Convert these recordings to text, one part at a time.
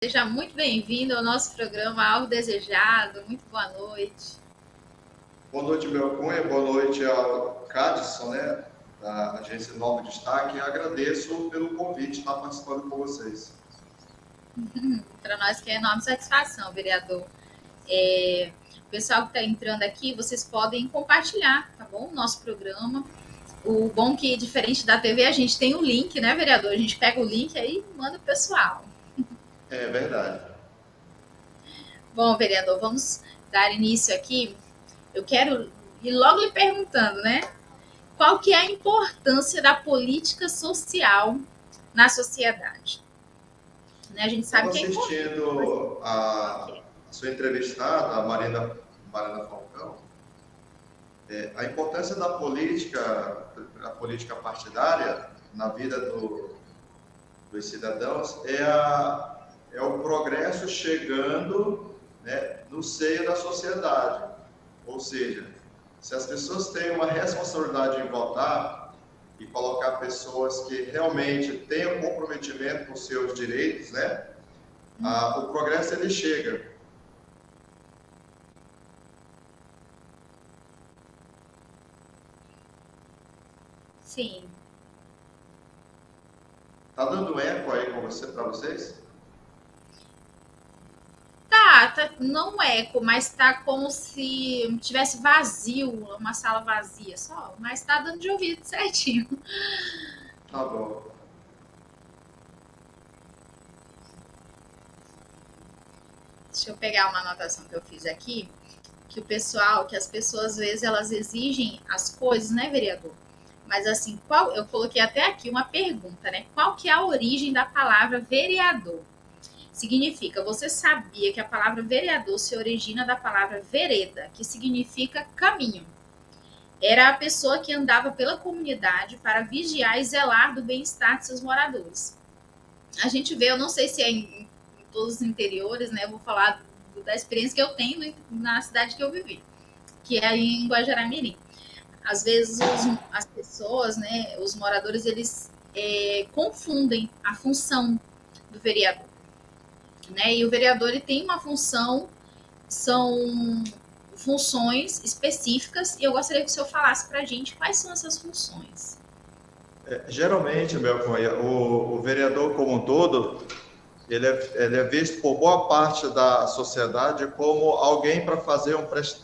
Seja muito bem-vindo ao nosso programa Algo Desejado. Muito boa noite. Boa noite, Belcunha. Boa noite ao Cadson, né, da Agência Nova Destaque. Agradeço pelo convite de estar participando com vocês. Para nós que é enorme satisfação, vereador. O pessoal que está entrando aqui, vocês podem compartilhar, tá bom? O nosso programa. O bom que, diferente da TV, a gente tem o link, né, vereador? A gente pega o link aí e manda o pessoal. É verdade. Bom, vereador, vamos dar início aqui. Eu quero ir logo lhe perguntando, né? Qual que é a importância da política social na sociedade? Né? A gente sabe Estava que é importante. assistindo a sua entrevistada, a Marina Falcão. A importância da política, a política partidária na vida dos cidadãos é o progresso chegando, né, no seio da sociedade. Ou seja, se as pessoas têm uma responsabilidade em votar e colocar pessoas que realmente tenham comprometimento com seus direitos, né, o progresso ele chega. Sim. Tá dando eco aí para vocês? Tá, não eco, mas tá como se tivesse vazio, uma sala vazia só, mas tá dando de ouvido certinho. Tá bom. Deixa eu pegar uma anotação que eu fiz aqui, que as pessoas às vezes elas exigem as coisas, né, vereador? Mas assim, eu coloquei até aqui uma pergunta, né? Qual que é a origem da palavra vereador? Significa, você sabia que a palavra vereador se origina da palavra vereda, que significa caminho. Era a pessoa que andava pela comunidade para vigiar e zelar do bem-estar de seus moradores. A gente vê, eu não sei se é em todos os interiores, né? Eu vou falar da experiência que eu tenho na cidade que eu vivi, que é em Guajará-Mirim. Às vezes as pessoas, né, os moradores, eles confundem a função do vereador. Né? E o vereador ele tem uma função, são funções específicas, e eu gostaria que o senhor falasse para a gente quais são essas funções. Geralmente, o vereador como um todo, ele é visto por boa parte da sociedade como alguém para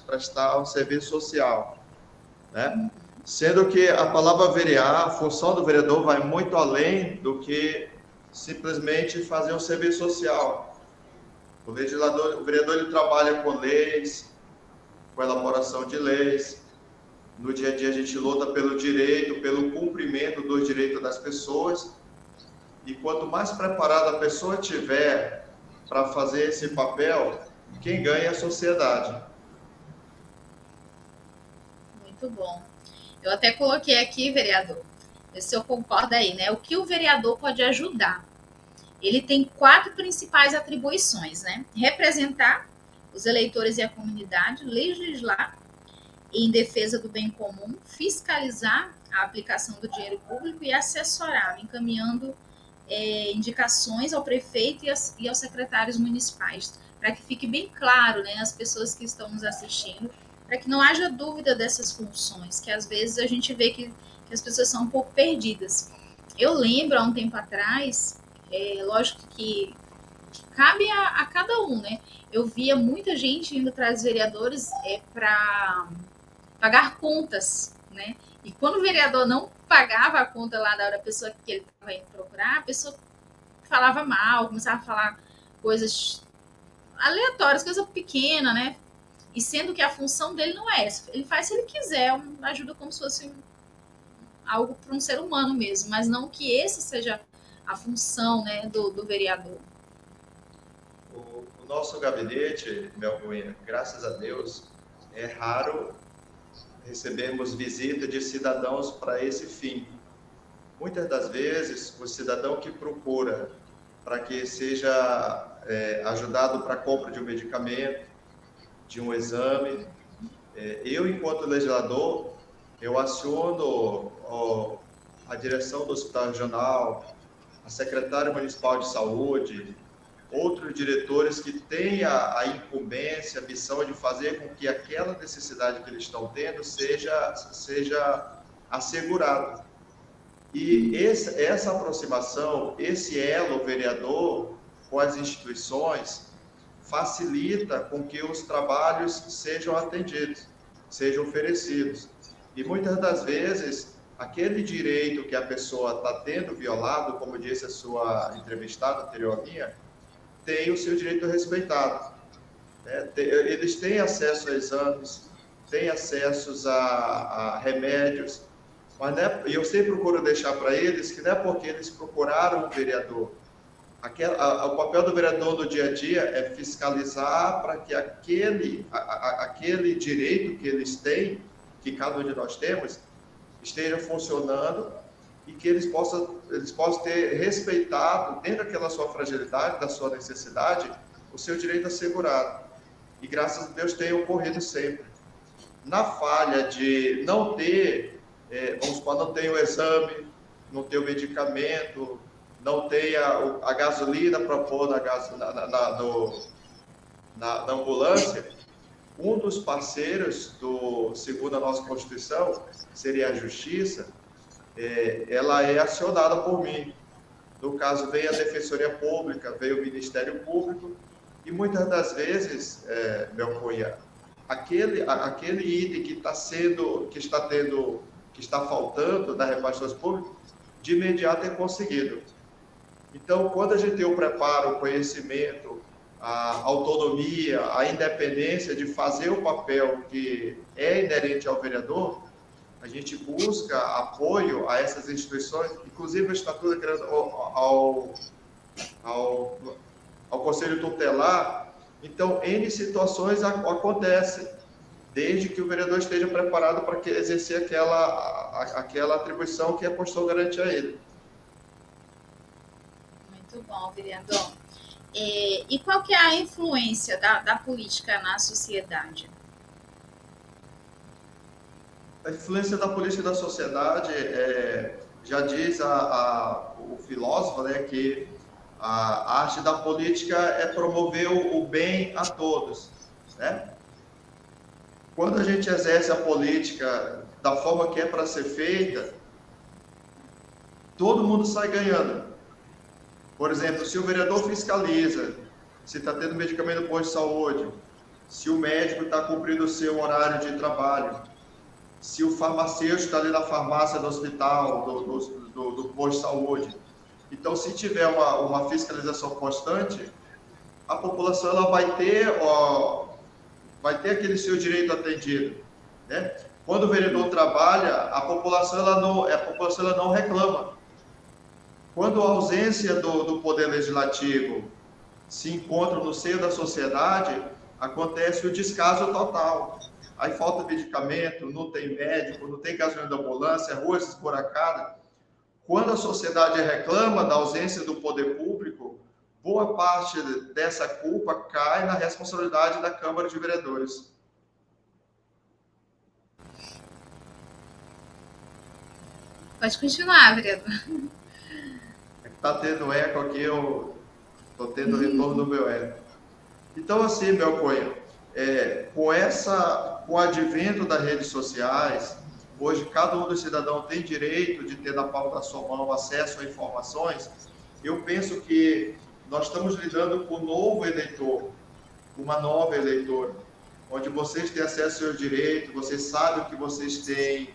prestar um serviço social, né? Sendo que a palavra verear, a função do vereador vai muito além do que simplesmente fazer um serviço social. O vereador ele trabalha com leis, com elaboração de leis. No dia a dia a gente luta pelo direito, pelo cumprimento dos direitos das pessoas. E quanto mais preparada a pessoa tiver para fazer esse papel, quem ganha é a sociedade. Muito bom. Eu até coloquei aqui, vereador, se o senhor concorda aí, né? O que o vereador pode ajudar? Ele tem 4 principais atribuições, né? Representar os eleitores e a comunidade, legislar em defesa do bem comum, fiscalizar a aplicação do dinheiro público e assessorar, encaminhando indicações ao prefeito e aos secretários municipais, para que fique bem claro, né, as pessoas que estão nos assistindo, para que não haja dúvida dessas funções, que às vezes a gente vê que as pessoas são um pouco perdidas. Eu lembro, há um tempo atrás, lógico que cabe a cada um, né? Eu via muita gente indo para os vereadores para pagar contas, né? E quando o vereador não pagava a conta lá da hora da pessoa que ele estava indo procurar, a pessoa falava mal, começava a falar coisas aleatórias, coisa pequena, né? E sendo que a função dele não é essa. Ele faz se ele quiser, ajuda como se fosse algo para um ser humano mesmo, mas não que essa seja a função, né, do vereador. O nosso gabinete, Belcunha, graças a Deus, é raro recebermos visita de cidadãos para esse fim. Muitas das vezes, o cidadão que procura para que seja ajudado para a compra de um medicamento, de um exame, eu, enquanto legislador, eu aciono a direção do Hospital Regional, a secretária municipal de saúde, outros diretores que têm a incumbência, a missão de fazer com que aquela necessidade que eles estão tendo seja assegurada. E essa aproximação, esse elo vereador com as instituições, facilita com que os trabalhos sejam atendidos, sejam oferecidos. E muitas das vezes, aquele direito que a pessoa está tendo violado, como disse a sua entrevistada anterior à minha, tem o seu direito respeitado. Eles têm acesso a exames, têm acesso a remédios, mas eu sempre procuro deixar para eles que não é porque eles procuraram um vereador. O papel do vereador no dia a dia é fiscalizar para que aquele direito que eles têm, que cada um de nós temos, esteja funcionando e que eles possam ter respeitado, dentro daquela sua fragilidade, da sua necessidade, o seu direito assegurado. E graças a Deus tem ocorrido sempre. Na falha de não ter, vamos supor, não tem o exame, não tem o medicamento, não tem a gasolina para pôr na ambulância, um dos parceiros, segundo a nossa Constituição, seria a Justiça, ela é acionada por mim. No caso, vem a Defensoria Pública, vem o Ministério Público, e muitas das vezes, meu cunha, aquele item que está faltando da repartição pública, de imediato é conseguido. Então, quando a gente tem o preparo, o conhecimento, a autonomia, a independência de fazer o papel que é inerente ao vereador, a gente busca apoio a essas instituições, inclusive o Estatuto ao Conselho Tutelar. Então, N situações acontecem, desde que o vereador esteja preparado para exercer aquela atribuição que a Constituição garante a ele. Muito bom, vereador. E qual que é a influência da política na sociedade? A influência da política na sociedade, já diz o filósofo, né, que a arte da política é promover o bem a todos, né? Quando a gente exerce a política da forma que é para ser feita, todo mundo sai ganhando. Por exemplo, se o vereador fiscaliza, se está tendo medicamento no posto de saúde, se o médico está cumprindo o seu horário de trabalho, se o farmacêutico está ali na farmácia do hospital, do posto de saúde. Então, se tiver uma fiscalização constante, a população ela vai ter aquele seu direito atendido, né? Quando o vereador trabalha, a população ela não reclama. Quando a ausência do poder legislativo se encontra no seio da sociedade, acontece o descaso total. Aí falta medicamento, não tem médico, não tem gasolina da ambulância, ruas esburacadas. Quando a sociedade reclama da ausência do poder público, boa parte dessa culpa cai na responsabilidade da Câmara de Vereadores. Pode continuar, vereador. Está tendo eco aqui, eu estou tendo retorno do meu eco. Então, assim, meu cunha, com o advento das redes sociais, hoje cada um dos cidadãos tem direito de ter na palma da sua mão acesso a informações. Eu penso que nós estamos lidando com um novo eleitor, uma nova eleitora, onde vocês têm acesso ao seu direito, vocês sabem o que vocês têm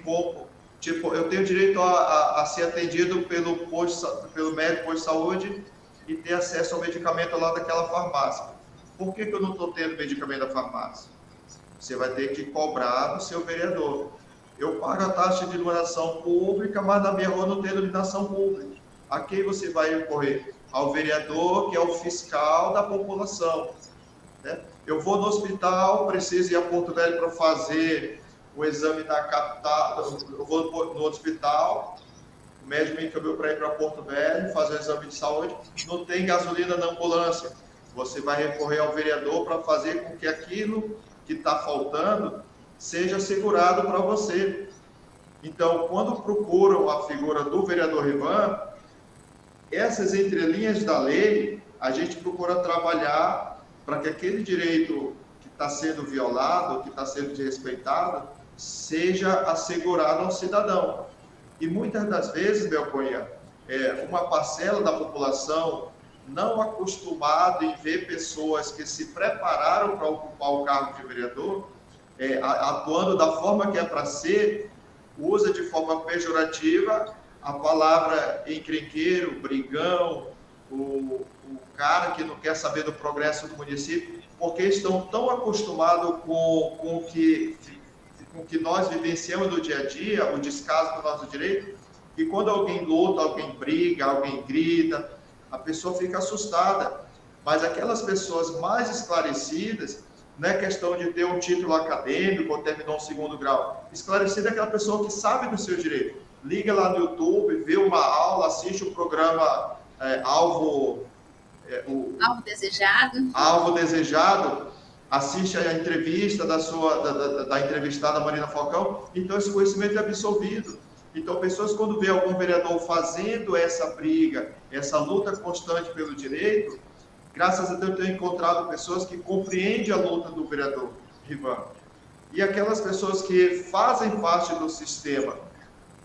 como. Tipo, eu tenho direito a ser atendido pelo médico posto de saúde e ter acesso ao medicamento lá daquela farmácia. Por que eu não estou tendo medicamento da farmácia? Você vai ter que cobrar do seu vereador. Eu pago a taxa de iluminação pública, mas na minha rua não tem iluminação pública. A quem você vai recorrer? Ao vereador, que é o fiscal da população, né? Eu vou no hospital, preciso ir a Porto Velho para fazer o exame da capital, eu vou no hospital, o médico me encaminhou para ir para Porto Velho, fazer o exame de saúde, não tem gasolina na ambulância. Você vai recorrer ao vereador para fazer com que aquilo que está faltando seja assegurado para você. Então, quando procuram a figura do vereador Rivan, essas entrelinhas da lei, a gente procura trabalhar para que aquele direito que está sendo violado, que está sendo desrespeitado, seja assegurado ao cidadão. E muitas das vezes, Belconha, uma parcela da população não acostumado em ver pessoas que se prepararam para ocupar o cargo de vereador, atuando da forma que é para ser, usa de forma pejorativa a palavra encrenqueiro, brigão, o cara que não quer saber do progresso do município, porque estão tão acostumados com o que nós vivenciamos no dia a dia, o descaso do nosso direito, e quando alguém luta, alguém briga, alguém grita, a pessoa fica assustada. Mas aquelas pessoas mais esclarecidas, não é questão de ter um título acadêmico ou terminar um segundo grau. Esclarecida é aquela pessoa que sabe do seu direito. Liga lá no YouTube, vê uma aula, assiste o programa Alvo Desejado. Alvo Desejado, assiste a entrevista da entrevistada Marina Falcão, então esse conhecimento é absorvido. Então, pessoas quando vê algum vereador fazendo essa briga, essa luta constante pelo direito, graças a Deus eu tenho encontrado pessoas que compreendem a luta do vereador Rivan. E aquelas pessoas que fazem parte do sistema,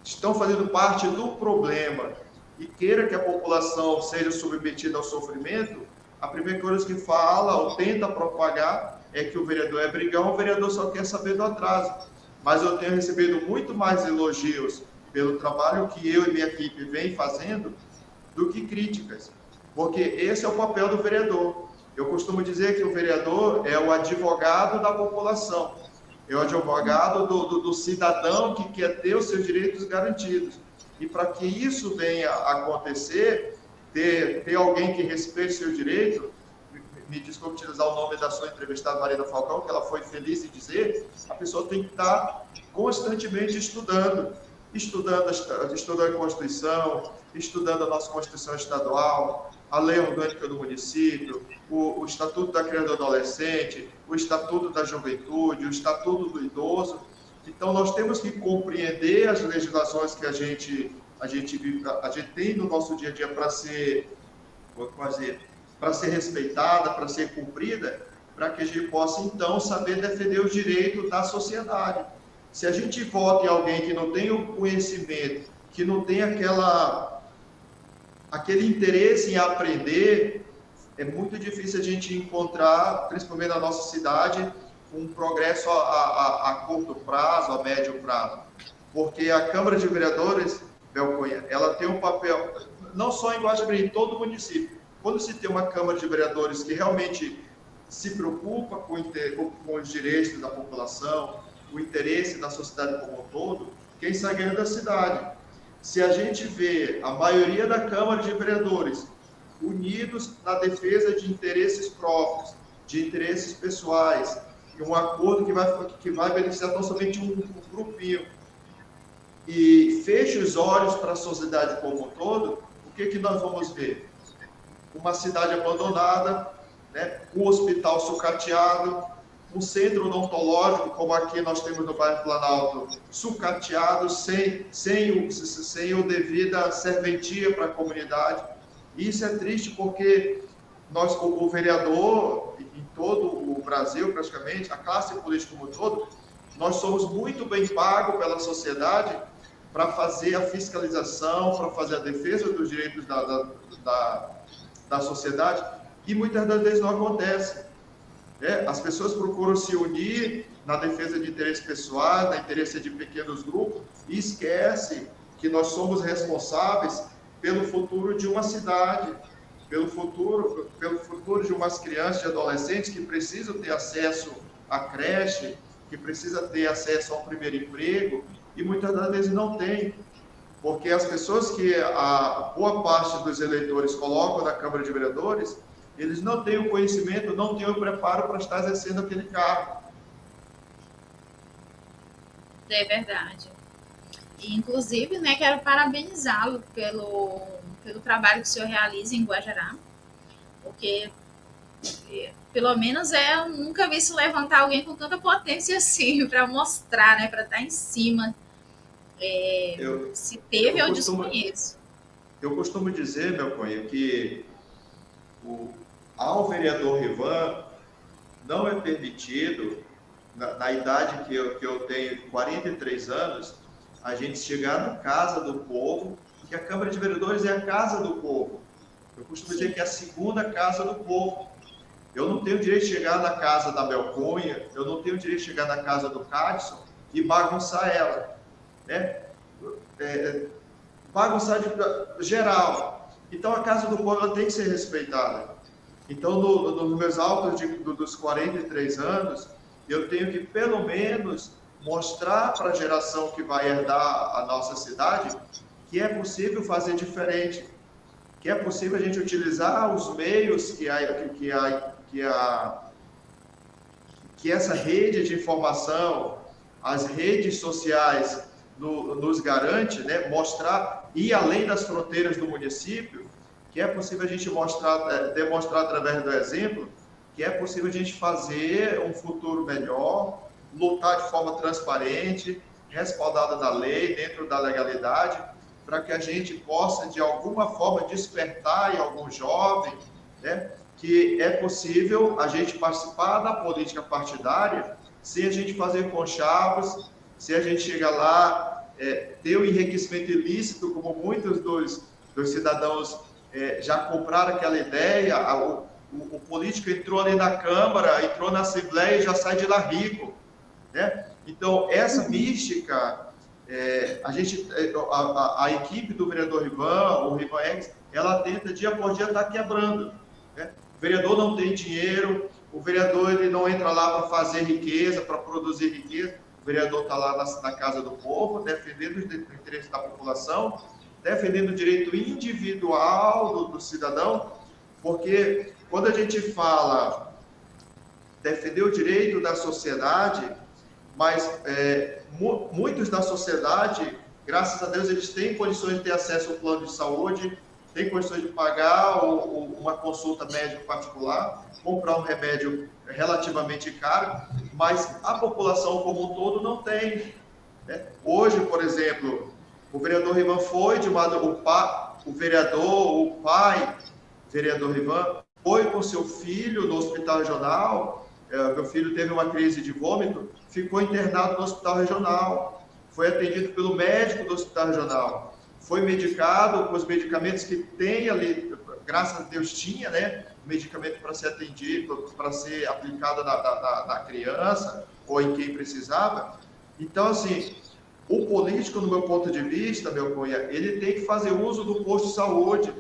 estão fazendo parte do problema e queira que a população seja submetida ao sofrimento, a primeira coisa que fala ou tenta propagar é que o vereador é brigão, o vereador só quer saber do atraso. Mas eu tenho recebido muito mais elogios pelo trabalho que eu e minha equipe vem fazendo do que críticas, porque esse é o papel do vereador. Eu costumo dizer que o vereador é o advogado da população, é o advogado do cidadão que quer ter os seus direitos garantidos. E para que isso venha a acontecer, ter alguém que respeite seu direito, me desculpe utilizar o nome da sua entrevistada, Marina Falcão, que ela foi feliz em dizer, a pessoa tem que estar constantemente estudando a Constituição, estudando a nossa Constituição Estadual, a Lei Orgânica do Município, o Estatuto da Criança e do Adolescente, o Estatuto da Juventude, o Estatuto do Idoso. Então, nós temos que compreender as legislações que a gente tem no nosso dia a dia para ser respeitada, para ser cumprida, para que a gente possa, então, saber defender os direitos da sociedade. Se a gente vota em alguém que não tem o conhecimento, que não tem aquele interesse em aprender, é muito difícil a gente encontrar, principalmente na nossa cidade, um progresso a curto prazo, a médio prazo. Porque a Câmara de Vereadores, Belconha, ela tem um papel, não só em Guaxabirim, em todo o município. Quando se tem uma Câmara de Vereadores que realmente se preocupa com os direitos da população, o interesse da sociedade como um todo, quem sai ganhando é a cidade. Se a gente vê a maioria da Câmara de Vereadores unidos na defesa de interesses próprios, de interesses pessoais, um acordo que vai beneficiar não somente um grupinho, e fecha os olhos para a sociedade como um todo, o que nós vamos ver? Uma cidade abandonada, né? Um hospital sucateado, um centro odontológico, como aqui nós temos no bairro Planalto, sucateado, sem o devida serventia para a comunidade. Isso é triste porque nós, o vereador, em todo o Brasil praticamente, a classe política como um todo, nós somos muito bem pagos pela sociedade para fazer a fiscalização, para fazer a defesa dos direitos da sociedade, e muitas das vezes não acontece. As pessoas procuram se unir na defesa de interesses pessoais, na interesse de pequenos grupos, e esquece que nós somos responsáveis pelo futuro de uma cidade, pelo futuro de umas crianças e adolescentes que precisam ter acesso à creche, que precisam ter acesso ao primeiro emprego, e muitas das vezes não tem, porque as pessoas que a boa parte dos eleitores colocam na Câmara de Vereadores, eles não têm o conhecimento, não têm o preparo para estar exercendo aquele cargo. É verdade. E, inclusive, né, quero parabenizá-lo pelo trabalho que o senhor realiza em Guajará, porque, pelo menos, eu nunca vi se levantar alguém com tanta potência assim, para mostrar, né, para estar em cima. Se teve, eu desconheço. Eu costumo dizer, meu cunha, que ao vereador Rivan não é permitido, na idade que eu tenho, 43 anos, a gente chegar na casa do povo, porque a Câmara de Vereadores é a casa do povo. Eu costumo dizer que é a segunda casa do povo. Eu não tenho direito de chegar na casa da Belcunha, eu não tenho direito de chegar na casa do Cadson e bagunçar ela, né? Bagunçar de geral. Então, a casa do povo ela tem que ser respeitada. Então, nos meus autos dos 43 anos, eu tenho que, pelo menos, mostrar para a geração que vai herdar a nossa cidade que é possível fazer diferente, que é possível a gente utilizar os meios que essa rede de informação, as redes sociais nos garante, né? Mostrar, ir além das fronteiras do município, que é possível a gente demonstrar através do exemplo, que é possível a gente fazer um futuro melhor, lutar de forma transparente, respaldada na lei, dentro da legalidade, para que a gente possa, de alguma forma, despertar em algum jovem, né, que é possível a gente participar da política partidária sem a gente fazer conchavos, se a gente chegar lá, ter o enriquecimento ilícito, como muitos dos cidadãos já compraram aquela ideia, o político entrou ali na Câmara, entrou na Assembleia e já sai de lá rico, né? Então, essa mística, a equipe do vereador Rivan, o Rivan X, ela tenta dia por dia estar quebrando, né? O vereador não tem dinheiro, o vereador ele não entra lá para fazer riqueza, para produzir riqueza, o vereador está lá na casa do povo, defendendo os interesses da população, defendendo o direito individual do cidadão, porque quando a gente fala defender o direito da sociedade, mas muitos da sociedade, graças a Deus, eles têm condições de ter acesso ao plano de saúde, têm condições de pagar uma consulta médica particular, comprar um remédio relativamente caro, mas a população como um todo não tem, né? Hoje, por exemplo, o vereador Rivan foi o pai, vereador Rivan, foi com seu filho no hospital regional. Meu filho teve uma crise de vômito, ficou internado no hospital regional, foi atendido pelo médico do hospital regional, foi medicado com os medicamentos que tem ali, graças a Deus tinha, né, medicamento para ser atendido, para ser aplicado na criança ou em quem precisava. Então, assim, o político, no meu ponto de vista, meu cunha, ele tem que fazer uso do posto de saúde,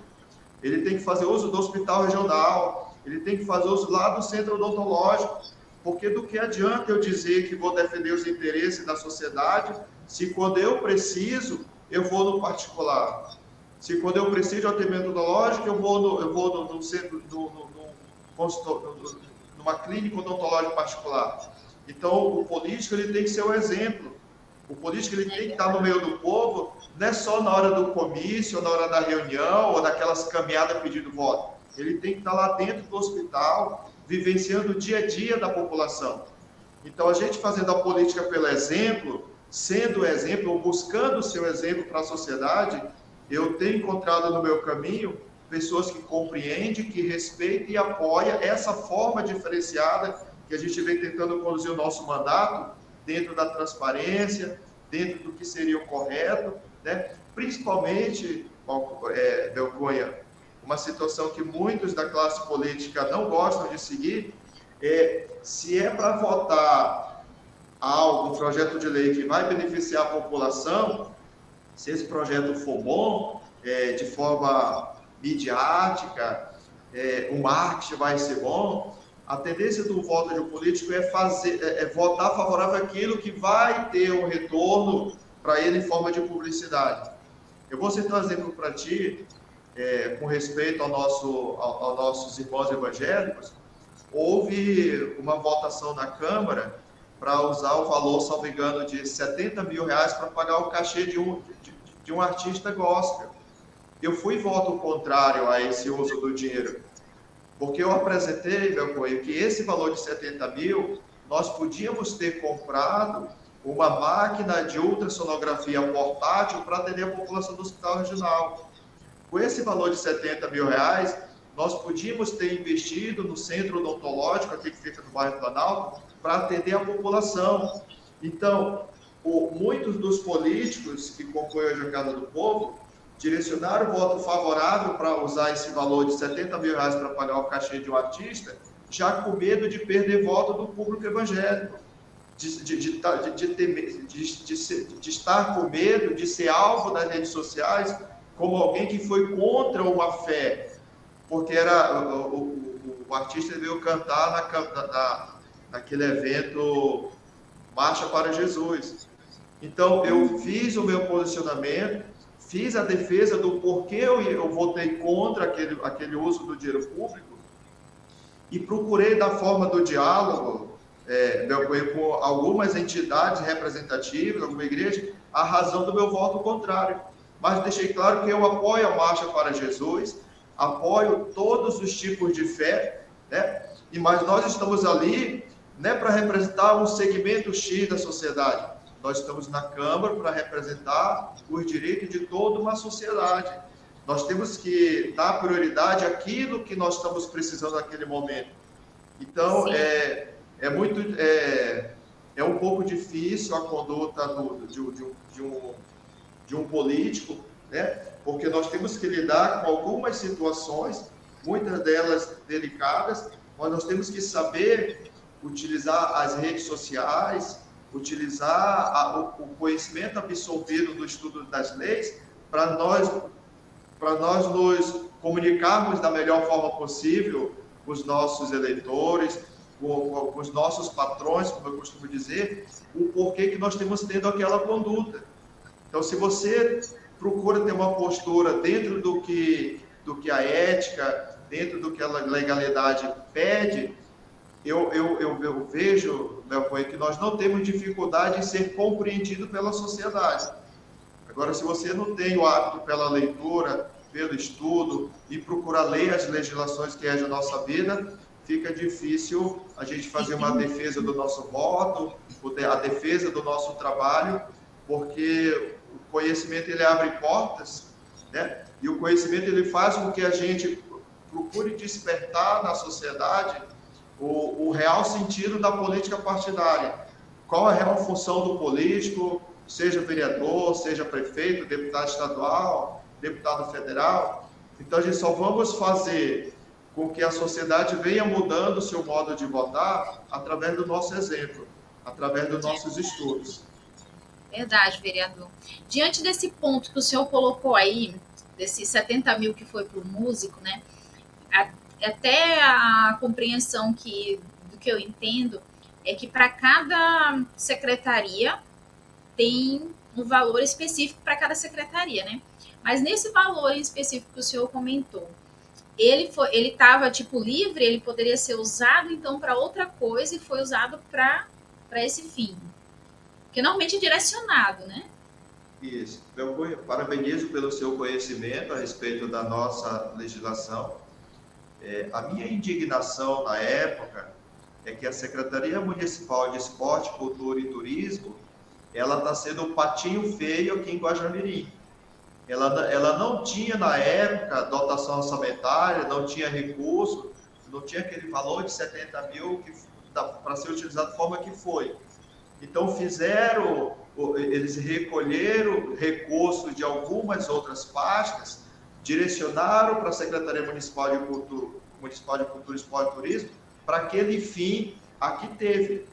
ele tem que fazer uso do hospital regional, ele tem que fazer uso lá do centro odontológico, porque do que adianta eu dizer que vou defender os interesses da sociedade, se quando eu preciso, eu vou no particular. Se quando eu preciso de atendimento odontológico, eu vou no centro, numa clínica odontológica particular. Então, o político ele tem que ser o exemplo. O político ele tem que estar no meio do povo, não é só na hora do comício, ou na hora da reunião, ou daquelas caminhadas pedindo voto. Ele tem que estar lá dentro do hospital, vivenciando o dia a dia da população. Então, a gente fazendo a política pelo exemplo, sendo exemplo, ou buscando o seu exemplo para a sociedade, eu tenho encontrado no meu caminho pessoas que compreendem, que respeitam e apoiam essa forma diferenciada que a gente vem tentando conduzir o nosso mandato, dentro da transparência, dentro do que seria o correto, né? Principalmente, Belcunha, uma situação que muitos da classe política não gostam de seguir, se é para votar um projeto de lei que vai beneficiar a população, se esse projeto for bom, de forma midiática, o marketing vai ser bom, a tendência do voto de um político é votar favorável àquilo que vai ter um retorno para ele em forma de publicidade. Eu vou citar um exemplo para ti, com respeito aos nossos irmãos evangélicos. Houve uma votação na Câmara para usar o valor, salvo engano, de R$70 mil para pagar o cachê de um artista gospel. Eu fui voto contrário a esse uso do dinheiro, porque eu apresentei, meu apoio, que esse valor de 70 mil, nós podíamos ter comprado uma máquina de ultrassonografia portátil para atender a população do hospital regional. com esse valor de 70 mil reais, nós podíamos ter investido no centro odontológico, aqui que fica no bairro Planalto, para atender a população. Então, muitos dos políticos que compõem a Jogada do Povo direcionaram o voto favorável para usar esse valor de 70 mil reais para pagar o cachê de um artista, já com medo de perder voto do público evangélico, de estar com medo de ser alvo das redes sociais como alguém que foi contra uma fé, porque o artista veio cantar naquele evento Marcha para Jesus. Então, eu fiz o meu posicionamento, fiz a defesa do porquê eu votei contra aquele uso do dinheiro público e procurei, da forma do diálogo, com algumas entidades representativas, alguma igreja, a razão do meu voto contrário. Mas deixei claro que eu apoio a Marcha para Jesus, apoio todos os tipos de fé, né? Mas nós estamos ali, né, para representar um segmento X da sociedade. Nós estamos na Câmara para representar os direitos de toda uma sociedade. Nós temos que dar prioridade àquilo que nós estamos precisando naquele momento. Então, é um pouco difícil a conduta de um político, né? Porque nós temos que lidar com algumas situações, muitas delas delicadas, mas nós temos que saber utilizar as redes sociais, utilizar o conhecimento absorvido do estudo das leis para nós nos comunicarmos da melhor forma possível com os nossos eleitores, com os nossos patrões, como eu costumo dizer, o porquê que nós temos tendo aquela conduta. Então, se você procura ter uma postura dentro do que a ética, dentro do que a legalidade pede, eu vejo, Belcoen, que nós não temos dificuldade em ser compreendido pela sociedade. Agora, se você não tem o hábito pela leitura, pelo estudo e procurar ler as legislações que regem a nossa vida, fica difícil a gente fazer uma defesa do nosso voto, a defesa do nosso trabalho, porque o conhecimento ele abre portas, né? E o conhecimento ele faz com que a gente procure despertar na sociedade o real sentido da política partidária. Qual a real função do político, seja vereador, seja prefeito, deputado estadual, deputado federal. Então, a gente só vamos fazer com que a sociedade venha mudando o seu modo de votar através do nosso exemplo, através dos nossos estudos. Verdade, vereador. Diante desse ponto que o senhor colocou aí, desses 70 mil que foi para o músico, né? Até a compreensão do que eu entendo é que para cada secretaria tem um valor específico para cada secretaria, né? Mas nesse valor em específico que o senhor comentou, ele estava tipo livre, ele poderia ser usado então para outra coisa e foi usado para esse fim, que normalmente é direcionado, né? Isso. Eu parabenizo pelo seu conhecimento a respeito da nossa legislação. A minha indignação na época é que a Secretaria Municipal de Esporte, Cultura e Turismo, ela está sendo um patinho feio aqui em Guajamirim. Ela não tinha, na época, dotação orçamentária, não tinha recurso, não tinha aquele valor de 70 mil para ser utilizado da forma que foi. Então, eles recolheram recursos de algumas outras pastas, direcionaram para a Secretaria Municipal de Cultura, Esporte e Turismo, para aquele fim a que teve.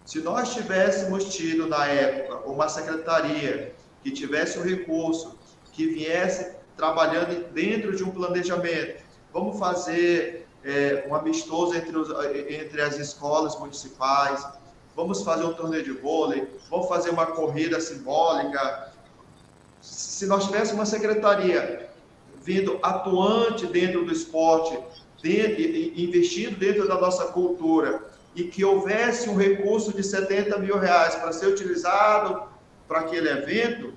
Se nós tivéssemos tido, na época, uma secretaria que tivesse um recurso, que viesse trabalhando dentro de um planejamento, vamos fazer um amistoso entre as escolas municipais, vamos fazer um torneio de vôlei, vamos fazer uma corrida simbólica. Se nós tivéssemos uma secretaria vindo atuante dentro do esporte, investindo dentro da nossa cultura, e que houvesse um recurso de 70 mil reais para ser utilizado para aquele evento,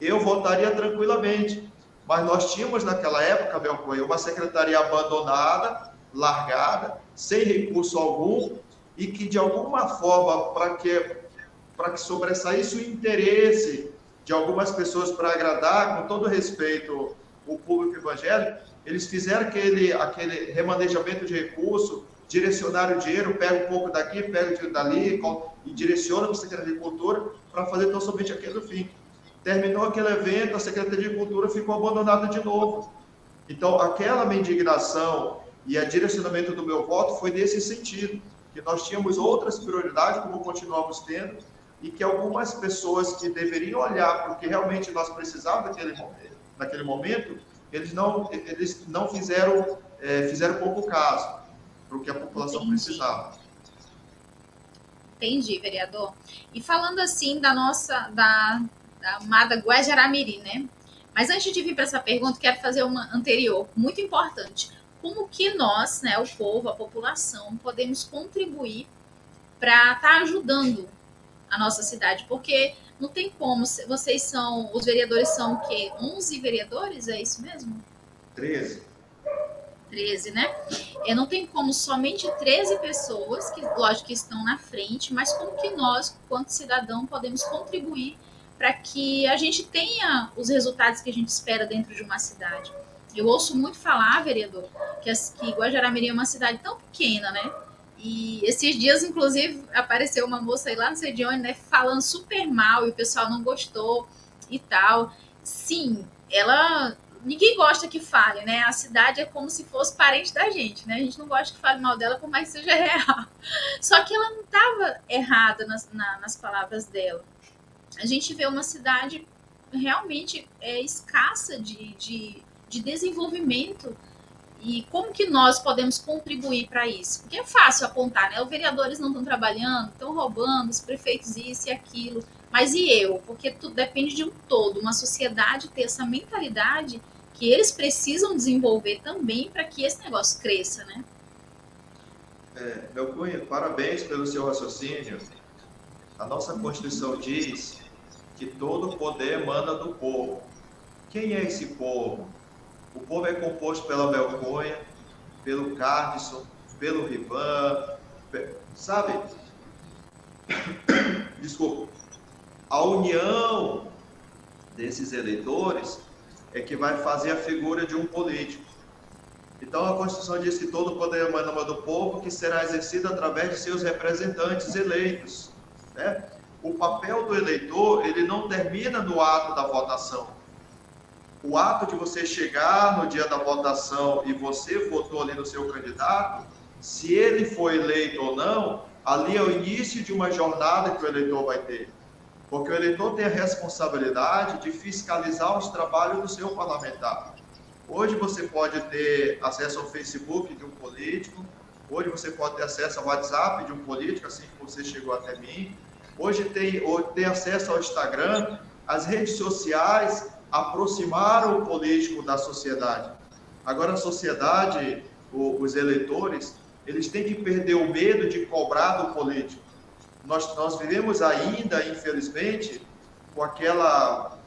eu votaria tranquilamente. Mas nós tínhamos naquela época, Belcoen, uma secretaria abandonada, largada, sem recurso algum, e que de alguma forma, para que sobressaísse o interesse de algumas pessoas para agradar, com todo respeito o público evangélico, eles fizeram aquele remanejamento de recurso, direcionaram o dinheiro, pega um pouco daqui, pega o dinheiro dali e direciona para a Secretaria de Cultura para fazer tão somente aquele fim. Terminou aquele evento, a Secretaria de Cultura ficou abandonada de novo. Então, aquela minha indignação e o direcionamento do meu voto foi nesse sentido, que nós tínhamos outras prioridades, como continuamos tendo, e que algumas pessoas que deveriam olhar para o que realmente nós precisávamos naquele momento, eles não fizeram pouco caso para o que a população precisava. Entendi, vereador. E falando assim da amada Guajará-Mirim, né? Mas antes de vir para essa pergunta, quero fazer uma anterior, muito importante. Como que nós, né, o povo, a população, podemos contribuir para estar ajudando a nossa cidade? Porque não tem como, os vereadores são o quê? 11 vereadores, é isso mesmo? 13, né? Não tem como somente 13 pessoas, que lógico que estão na frente, mas como que nós, quanto cidadão, podemos contribuir para que a gente tenha os resultados que a gente espera dentro de uma cidade? Eu ouço muito falar, vereador, que Guajará-Mirim é uma cidade tão pequena, né? E esses dias, inclusive, apareceu uma moça aí lá, não sei de onde, né, falando super mal e o pessoal não gostou e tal. Sim, ninguém gosta que fale, né? A cidade é como se fosse parente da gente, né? A gente não gosta que fale mal dela, por mais que seja real. Só que ela não estava errada nas palavras dela. A gente vê uma cidade realmente escassa de desenvolvimento. E como que nós podemos contribuir para isso? Porque é fácil apontar, né? Os vereadores não estão trabalhando, estão roubando, os prefeitos isso e aquilo. Mas e eu? Porque tudo depende de um todo. Uma sociedade ter essa mentalidade que eles precisam desenvolver também para que esse negócio cresça, né? Meu Cunha, parabéns pelo seu raciocínio. A nossa Constituição diz que todo poder emana do povo. Quem é esse povo? O povo é composto pela Mel Cunha, pelo Cardson, pelo Rivan, sabe? Desculpa. A união desses eleitores é que vai fazer a figura de um político. Então, a Constituição diz que todo poder emana do povo, que será exercido através de seus representantes eleitos, né? O papel do eleitor, ele não termina no ato da votação. O ato de você chegar no dia da votação e você votou ali no seu candidato, se ele foi eleito ou não, ali é o início de uma jornada que o eleitor vai ter. Porque o eleitor tem a responsabilidade de fiscalizar os trabalhos do seu parlamentar. Hoje você pode ter acesso ao Facebook de um político, hoje você pode ter acesso ao WhatsApp de um político, assim que você chegou até mim. Hoje tem acesso ao Instagram, as redes sociais aproximaram o político da sociedade. Agora a sociedade, os eleitores, eles têm que perder o medo de cobrar do político. Nós vivemos ainda, infelizmente, com aquela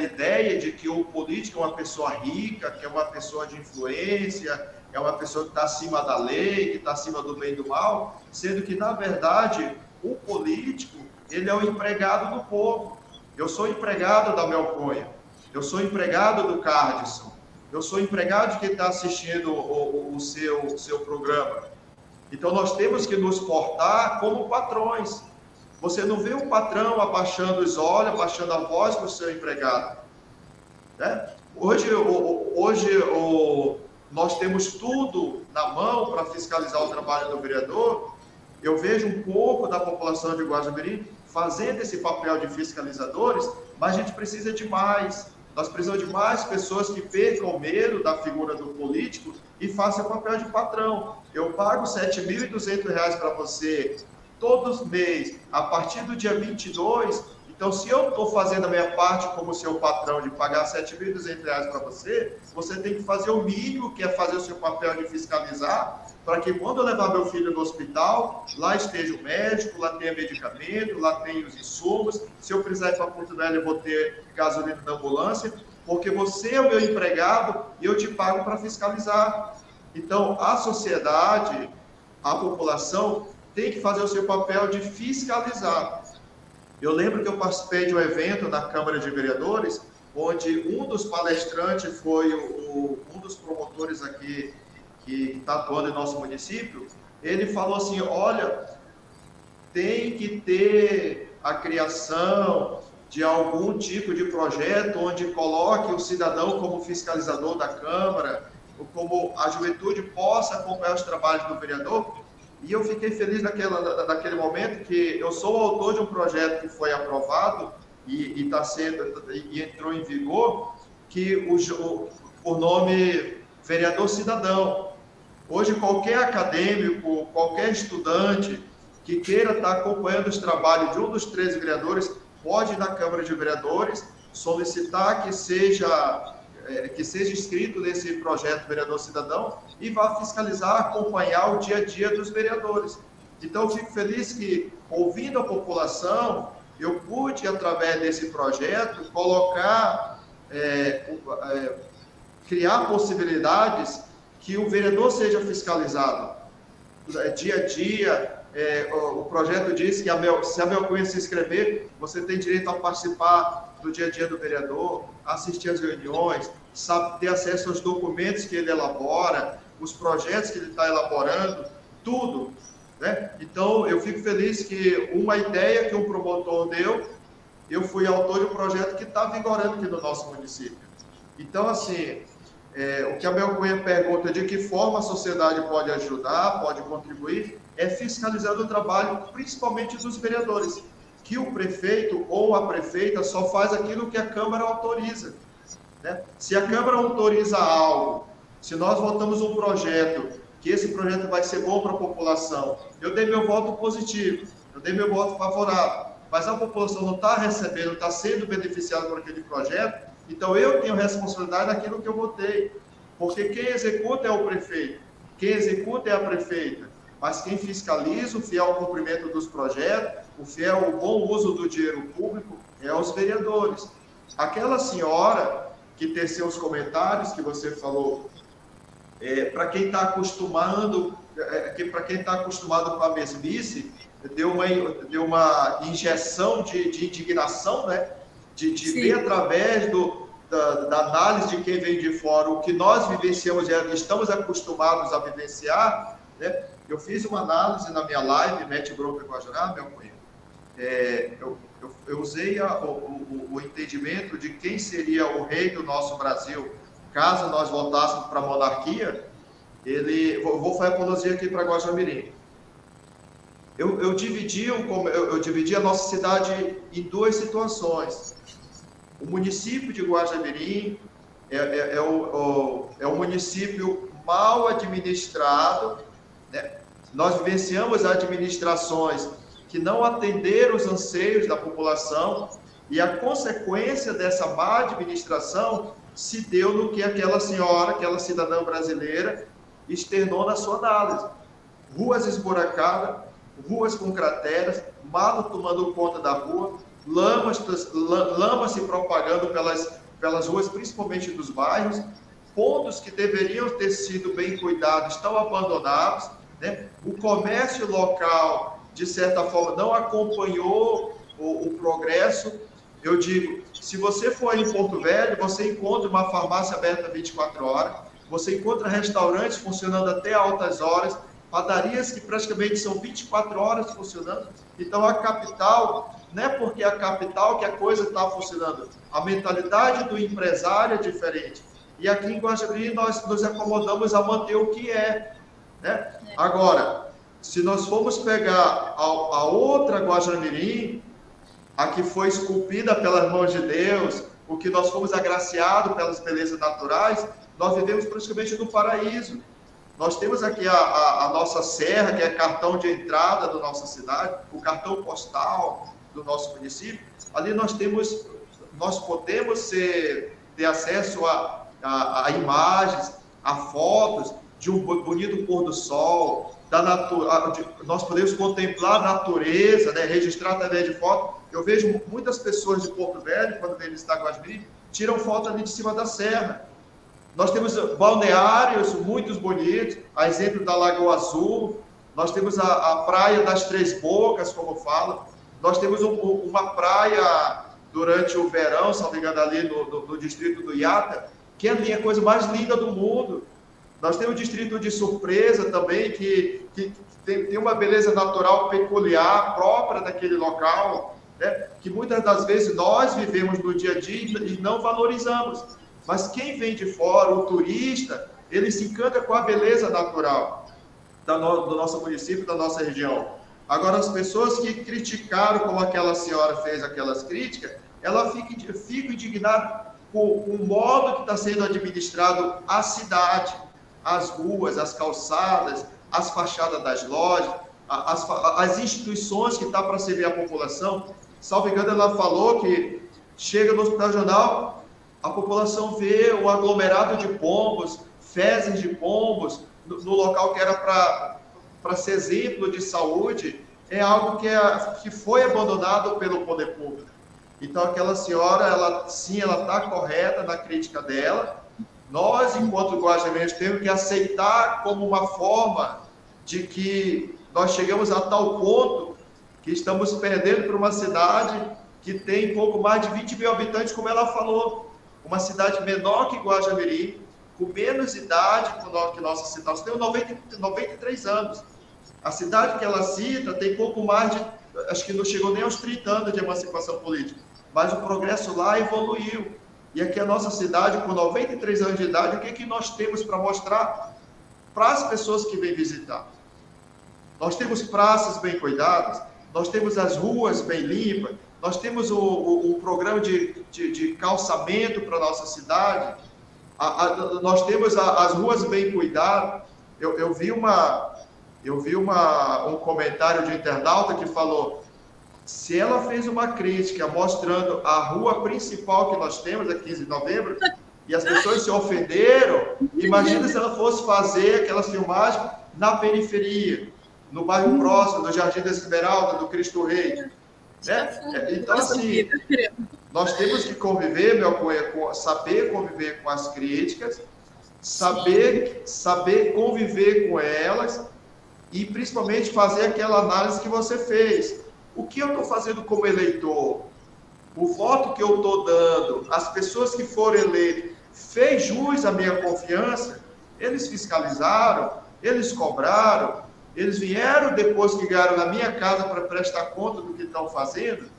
ideia de que o político é uma pessoa rica, que é uma pessoa de influência, é uma pessoa que está acima da lei, que está acima do bem e do mal, sendo que, na verdade, o político, ele é o empregado do povo. Eu sou empregado da Mel Cunha, eu sou empregado do Cardson, eu sou empregado de quem está assistindo o seu programa. Então, nós temos que nos portar como patrões. Você não vê um patrão abaixando os olhos, abaixando a voz para o seu empregado, né? Hoje nós temos tudo na mão para fiscalizar o trabalho do vereador. Eu vejo um pouco da população de Guajará-Mirim fazendo esse papel de fiscalizadores, mas a gente precisa de mais. Nós precisamos de mais pessoas que percam o medo da figura do político e façam o papel de patrão. Eu pago R$ 7.200 para você todos os meses, a partir do dia 22. Então, se eu estou fazendo a minha parte como seu patrão de pagar R$ 7.200 para você, você tem que fazer o mínimo, que é fazer o seu papel de fiscalizar, para que quando eu levar meu filho no hospital, lá esteja o médico, lá tenha medicamento, lá tenha os insumos. Se eu precisar ir para Porto Velho, eu vou ter gasolina na ambulância, porque você é o meu empregado e eu te pago para fiscalizar. Então, a sociedade, a população, tem que fazer o seu papel de fiscalizar. Eu lembro que eu participei de um evento na Câmara de Vereadores, onde um dos palestrantes foi um dos promotores aqui que está atuando em nosso município. Ele falou assim, olha, tem que ter a criação de algum tipo de projeto onde coloque o cidadão como fiscalizador da Câmara, ou como a juventude possa acompanhar os trabalhos do vereador. E eu fiquei feliz naquele momento que eu sou o autor de um projeto que foi aprovado e entrou em vigor, que o nome Vereador Cidadão. Hoje, qualquer acadêmico, qualquer estudante que queira estar acompanhando os trabalhos de um dos 13 vereadores, pode ir na Câmara de Vereadores, solicitar que seja inscrito nesse projeto Vereador Cidadão e vá fiscalizar, acompanhar o dia a dia dos vereadores. Então, eu fico feliz que, ouvindo a população, eu pude, através desse projeto, criar possibilidades que o vereador seja fiscalizado. Dia a dia, o projeto diz que se a Belcunha se inscrever, você tem direito a participar do dia a dia do vereador, assistir às reuniões, ter acesso aos documentos que ele elabora, os projetos que ele está elaborando, tudo, né? Então, eu fico feliz que uma ideia que um promotor deu, eu fui autor de um projeto que está vigorando aqui no nosso município. Então, assim, o que a Belcunha pergunta de que forma a sociedade pode ajudar, pode contribuir, é fiscalizando o trabalho, principalmente dos vereadores, que o prefeito ou a prefeita só faz aquilo que a Câmara autoriza, né? Se a Câmara autoriza algo, se nós votamos um projeto, que esse projeto vai ser bom para a população, eu dei meu voto positivo, eu dei meu voto favorável, mas a população não está recebendo, está sendo beneficiada por aquele projeto, então eu tenho responsabilidade naquilo que eu votei, porque quem executa é o prefeito, quem executa é a prefeita, mas quem fiscaliza o fiel cumprimento dos projetos, o fiel, o bom uso do dinheiro público, é os vereadores. Aquela senhora que teceu os comentários que você falou, para quem está acostumado com a mesmice, deu uma injeção de indignação, né? De ver através da análise de quem vem de fora o que nós vivenciamos e estamos acostumados a vivenciar, né? Eu fiz uma análise na minha live, Mete Bronca Guajurá, meu cunho. Eu usei o entendimento de quem seria o rei do nosso Brasil, caso nós voltássemos para a monarquia. Vou fazer apologia aqui para Guajamirim. Eu dividi a nossa cidade em duas situações. O município de Guajamirim é um município mal administrado, né? Nós vivenciamos administrações que não atenderam os anseios da população e a consequência dessa má administração se deu no que aquela senhora, aquela cidadã brasileira, externou na sua análise. Ruas esburacadas, ruas com crateras, mato tomando conta da rua, lama se propagando pelas ruas, principalmente dos bairros, pontos que deveriam ter sido bem cuidados estão abandonados, né? O comércio local, de certa forma, não acompanhou o progresso. Eu digo, se você for em Porto Velho, você encontra uma farmácia aberta 24 horas, você encontra restaurantes funcionando até altas horas, padarias que praticamente são 24 horas funcionando. Então, a capital, não é porque é a capital que a coisa está funcionando. A mentalidade do empresário é diferente. E aqui em Guajamirim, nós nos acomodamos a manter o que é, né? Agora, se nós formos pegar a outra Guajamirim, a que foi esculpida pelas mãos de Deus, o que nós fomos agraciados pelas belezas naturais, nós vivemos praticamente no paraíso. Nós temos aqui a nossa serra, que é cartão de entrada da nossa cidade, o cartão postal do nosso município. Ali nós podemos ter acesso a imagens, a fotos de um bonito pôr do sol, nós podemos contemplar a natureza, né? Registrar através de foto. Eu vejo muitas pessoas de Porto Velho, quando vêm visitar Guajamirim, tiram foto ali de cima da serra. Nós temos balneários muito bonitos, a exemplo da Lagoa Azul, nós temos a Praia das Três Bocas, como fala, nós temos uma praia durante o verão, se não me engano, ali no distrito do Iata, que é a coisa mais linda do mundo. Nós temos o distrito de Surpresa também, que tem uma beleza natural peculiar, própria daquele local, né? Que muitas das vezes nós vivemos no dia a dia e não valorizamos. Mas quem vem de fora, o turista, ele se encanta com a beleza natural do nosso município, da nossa região. Agora, as pessoas que criticaram, como aquela senhora fez aquelas críticas, ela fica indignada com o modo que está sendo administrado a cidade, as ruas, as calçadas, as fachadas das lojas, as instituições que estão para servir a população. Salvo engano, ela falou que chega no Hospital Regional, a população vê o aglomerado de pombos, fezes de pombos, no local que era para ser exemplo de saúde, é algo que foi abandonado pelo poder público. Então, aquela senhora, ela está correta na crítica dela. Nós, enquanto guajamirenses, temos que aceitar como uma forma de que nós chegamos a tal ponto que estamos perdendo para uma cidade que tem pouco mais de 20 mil habitantes, como ela falou. Uma cidade menor que Guajamirim, com menos idade que nossa cidade. Nós temos 93 anos. A cidade que ela cita tem pouco mais de, acho que não chegou nem aos 30 anos de emancipação política, mas o progresso lá evoluiu. E aqui a nossa cidade, com 93 anos de idade, o que nós temos para mostrar para as pessoas que vêm visitar? Nós temos praças bem cuidadas, nós temos as ruas bem limpas, nós temos o programa de calçamento para a nossa cidade, nós temos as ruas bem cuidadas. Eu vi um comentário de internauta que falou: se ela fez uma crítica mostrando a rua principal que nós temos, a 15 de novembro, e as pessoas se ofenderam, imagina se ela fosse fazer aquelas filmagens na periferia, no bairro próximo, do Jardim da Esmeralda, do Cristo Rei. Né? Então, assim, nós temos que conviver, meu cunha, saber conviver com as críticas, saber conviver com elas e, principalmente, fazer aquela análise que você fez. O que eu estou fazendo como eleitor? O voto que eu estou dando, as pessoas que foram eleitas, fez jus à minha confiança? Eles fiscalizaram, eles cobraram, eles vieram depois que ganharam na minha casa para prestar conta do que estão fazendo?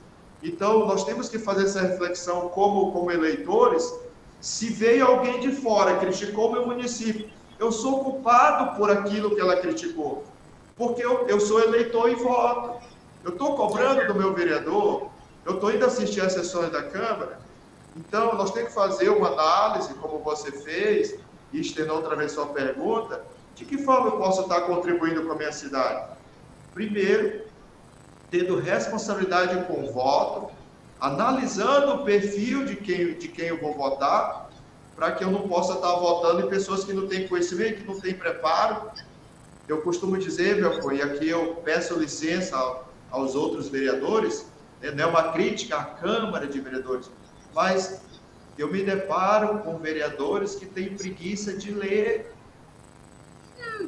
Então, nós temos que fazer essa reflexão como eleitores. Se veio alguém de fora e criticou o meu município, eu sou culpado por aquilo que ela criticou, porque eu sou eleitor e voto. Eu estou cobrando do meu vereador, eu estou indo assistir às sessões da Câmara. Então, nós temos que fazer uma análise, como você fez, e externou outra vez sua pergunta, de que forma eu posso estar contribuindo com a minha cidade? Primeiro, tendo responsabilidade com o voto, analisando o perfil de quem eu vou votar, para que eu não possa estar votando em pessoas que não têm conhecimento, que não têm preparo. Eu costumo dizer, meu cunho, e aqui eu peço licença aos outros vereadores, não é uma crítica à Câmara de Vereadores, mas eu me deparo com vereadores que têm preguiça de ler.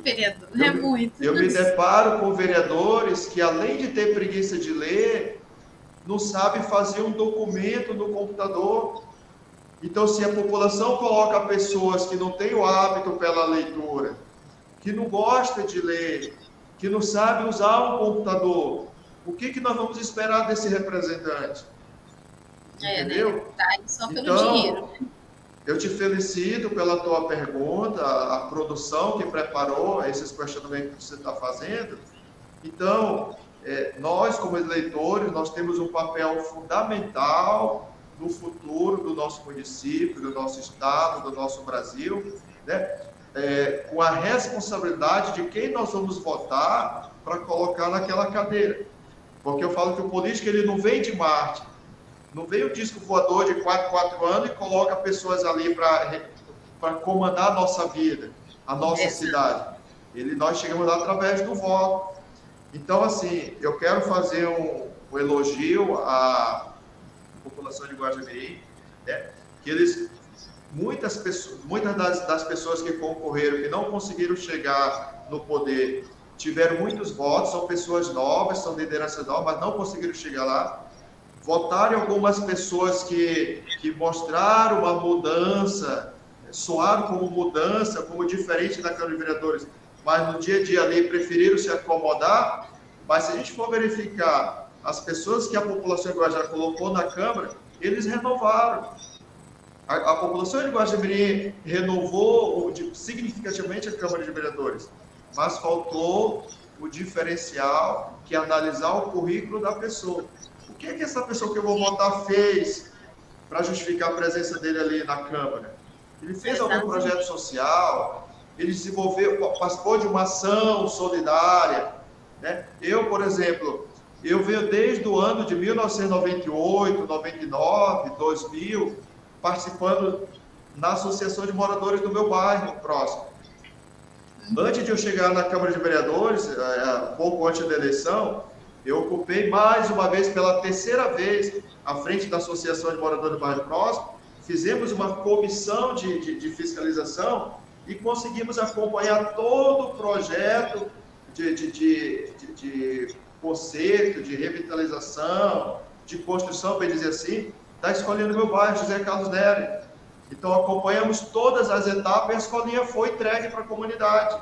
Vereador, é muito. Eu me deparo com vereadores que, além de ter preguiça de ler, não sabem fazer um documento no computador. Então, se a população coloca pessoas que não têm o hábito pela leitura, que não gostam de ler, que não sabem usar um computador, o que nós vamos esperar desse representante? Entendeu? Né? Tá aí só pelo dinheiro. Eu te felicito pela tua pergunta, a produção que preparou esses questionamentos que você está fazendo. Então, nós, como eleitores, nós temos um papel fundamental no futuro do nosso município, do nosso estado, do nosso Brasil, né? Com a responsabilidade de quem nós vamos votar para colocar naquela cadeira. Porque eu falo que o político ele não vem de Marte, não vem o disco voador de 4 anos e coloca pessoas ali para comandar a nossa vida, a nossa cidade. Nós chegamos lá através do voto. Então, assim, eu quero fazer um elogio à população de Guajamirim, né? Que muitas das pessoas que concorreram, que não conseguiram chegar no poder, tiveram muitos votos, são pessoas novas, são lideranças novas, mas não conseguiram chegar lá. Votaram algumas pessoas que mostraram uma mudança, soaram como mudança, como diferente da Câmara de Vereadores, mas no dia a dia ali preferiram se acomodar. Mas se a gente for verificar as pessoas que a população de Guajá colocou na Câmara, eles renovaram. A população de Guaximirim renovou significativamente a Câmara de Vereadores, mas faltou o diferencial, que é analisar o currículo da pessoa. O que é que essa pessoa que eu vou votar fez para justificar a presença dele ali na Câmara? Ele fez algum projeto social, ele desenvolveu, participou de uma ação solidária, né? Eu, por exemplo, eu venho desde o ano de 1998, 99, 2000, participando na associação de moradores do meu bairro próximo. Antes de eu chegar na Câmara de Vereadores, pouco antes da eleição, eu ocupei mais uma vez, pela terceira vez, à frente da associação de moradores do bairro próximo. Fizemos uma comissão de fiscalização e conseguimos acompanhar todo o projeto de conserto, de revitalização, de construção, bem dizer assim, da escolinha do meu bairro, José Carlos Nery. Então, acompanhamos todas as etapas e a escolinha foi entregue para a comunidade.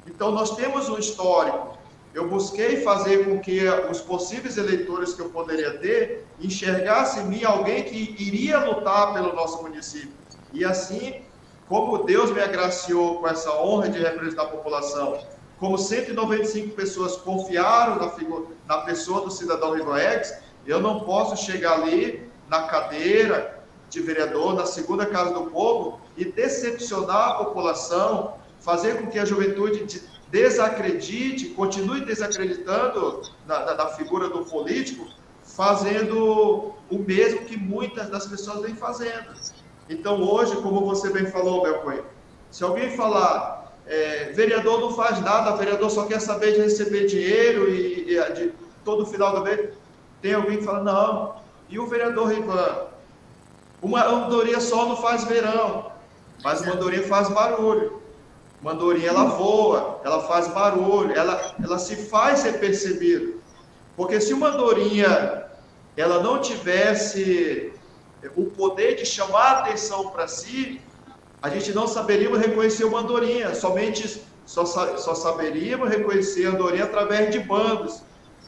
Então, nós temos um histórico. Eu busquei fazer com que os possíveis eleitores que eu poderia ter enxergassem em mim alguém que iria lutar pelo nosso município. E assim, como Deus me agraciou com essa honra de representar a população, como 195 pessoas confiaram na pessoa do cidadão Rigoex, eu não posso chegar ali na cadeira de vereador, na segunda Casa do Povo, e decepcionar a população, fazer com que a juventude desacredite, continue desacreditando na figura do político, fazendo o mesmo que muitas das pessoas vêm fazendo. Então, hoje, como você bem falou, Belcoin, se alguém falar, vereador não faz nada, vereador só quer saber de receber dinheiro e de todo final do mês, tem alguém que fala, não, e o vereador Rivan? Uma andorinha só não faz verão, mas uma andorinha faz barulho. Uma andorinha, ela voa, ela faz barulho, ela se faz ser percebida. Porque se uma andorinha, ela não tivesse o poder de chamar a atenção para si, a gente não saberia reconhecer uma andorinha, só saberíamos reconhecer a andorinha através de bandos,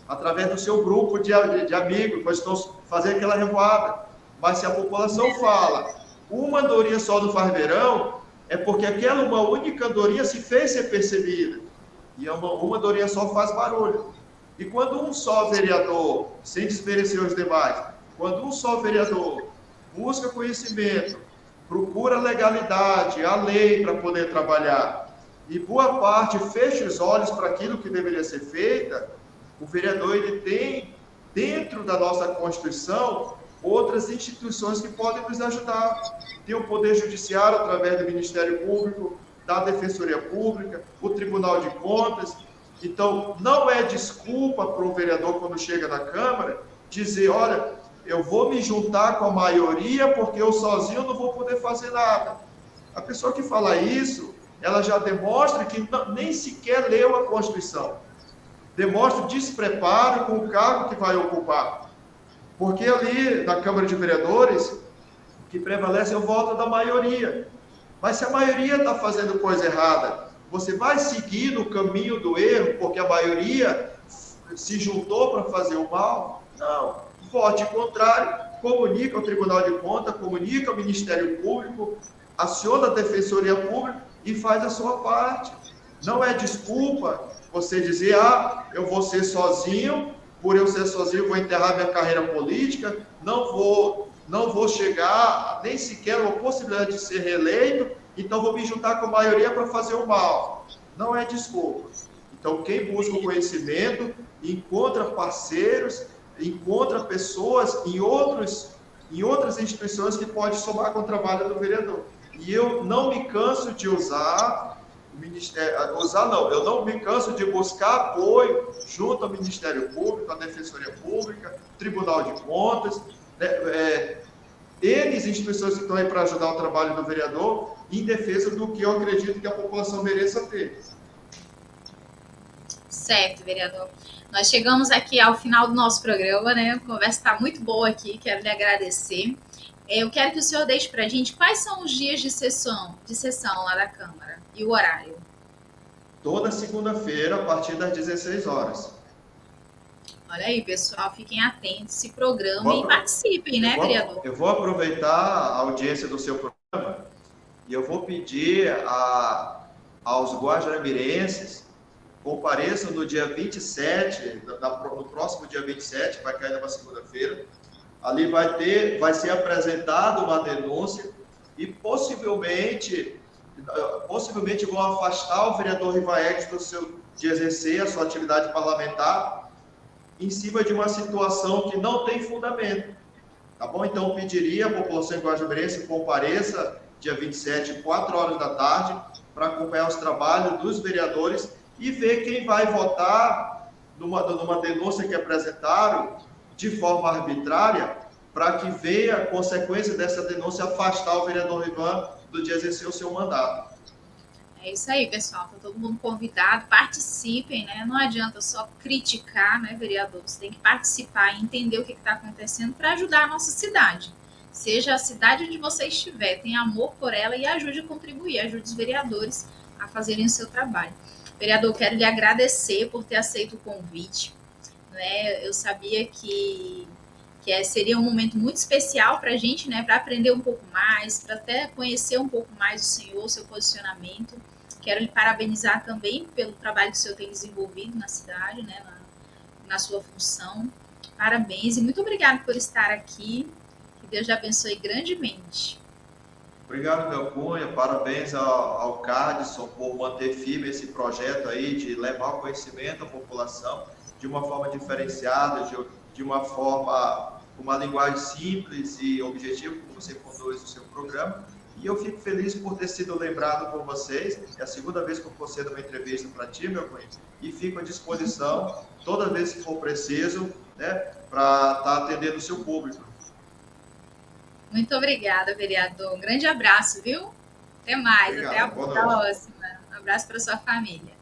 através do seu grupo de amigos, nós estamos fazendo aquela revoada. Mas se a população fala, uma andorinha só não faz verão, é porque aquela uma única andorinha se fez ser percebida. E uma andorinha só faz barulho. E quando um só vereador, sem desmerecer os demais, quando um só vereador busca conhecimento, procura legalidade, a lei para poder trabalhar, e boa parte fecha os olhos para aquilo que deveria ser feita, o vereador ele tem, dentro da nossa Constituição, outras instituições que podem nos ajudar. Tem o Poder Judiciário, através do Ministério Público, da Defensoria Pública, o Tribunal de Contas. Então, não é desculpa para o vereador, quando chega na Câmara, dizer, olha, eu vou me juntar com a maioria porque eu sozinho não vou poder fazer nada. A pessoa que fala isso, ela já demonstra que nem sequer leu a Constituição. Demonstra despreparo com o cargo que vai ocupar. Porque ali, na Câmara de Vereadores, o que prevalece é o voto da maioria. Mas se a maioria está fazendo coisa errada, você vai seguir no caminho do erro, porque a maioria se juntou para fazer o mal? Não. Vote contrário, comunica ao Tribunal de Contas, comunica ao Ministério Público, aciona a Defensoria Pública e faz a sua parte. Não é desculpa você dizer, eu vou ser sozinho, por eu ser sozinho, vou enterrar minha carreira política, não vou chegar nem sequer a possibilidade de ser reeleito, então vou me juntar com a maioria para fazer o mal. Não é desculpa. Então, quem busca o conhecimento, encontra parceiros, encontra pessoas em outras instituições que podem somar com o trabalho do vereador. E eu não me canso de eu não me canso de buscar apoio junto ao Ministério Público, à Defensoria Pública, Tribunal de Contas, eles, instituições que estão aí para ajudar o trabalho do vereador, em defesa do que eu acredito que a população mereça ter. Certo, vereador. Nós chegamos aqui ao final do nosso programa, né? A conversa está muito boa aqui, quero lhe agradecer. Eu quero que o senhor deixe para a gente quais são os dias de sessão lá da Câmara e o horário. Toda segunda-feira, a partir das 16 horas. Olha aí, pessoal, fiquem atentos, se programem e participem, né, vereador? Eu vou aproveitar a audiência do seu programa e eu vou pedir aos guajaramirenses compareçam no dia 27, no próximo dia 27, vai cair numa segunda-feira. Ali vai ser apresentada uma denúncia e possivelmente vão afastar o vereador Rivaex de exercer a sua atividade parlamentar em cima de uma situação que não tem fundamento. Tá bom? Então, eu pediria à população de guajamirense compareça dia 27, 4 horas da tarde, para acompanhar os trabalhos dos vereadores e ver quem vai votar numa denúncia que apresentaram de forma arbitrária, para que venha a consequência dessa denúncia afastar o vereador Rivan de exercer o seu mandato. É isso aí, pessoal. Tá todo mundo convidado, participem, né? Não adianta só criticar, né, vereador? Você tem que participar e entender o que está acontecendo para ajudar a nossa cidade. Seja a cidade onde você estiver, tenha amor por ela e ajude a contribuir, ajude os vereadores a fazerem o seu trabalho. Vereador, quero lhe agradecer por ter aceito o convite, né? Eu sabia que seria um momento muito especial para a gente, né? Para aprender um pouco mais, para até conhecer um pouco mais o senhor, seu posicionamento. Quero lhe parabenizar também pelo trabalho que o senhor tem desenvolvido na cidade, né? Na sua função. Parabéns e muito obrigado por estar aqui. Que Deus te abençoe grandemente. Obrigado, meu Cunha. Parabéns ao Cardson por manter firme esse projeto aí de levar o conhecimento à população de uma forma diferenciada, de uma forma, uma linguagem simples e objetiva, como você conduz o seu programa. E eu fico feliz por ter sido lembrado por vocês. É a segunda vez que eu concedo uma entrevista para ti, meu Cunha, e fico à disposição toda vez que for preciso, né, para estar atendendo o seu público. Muito obrigada, vereador. Um grande abraço, viu? Até mais, Obrigado. até a próxima. Um abraço para sua família.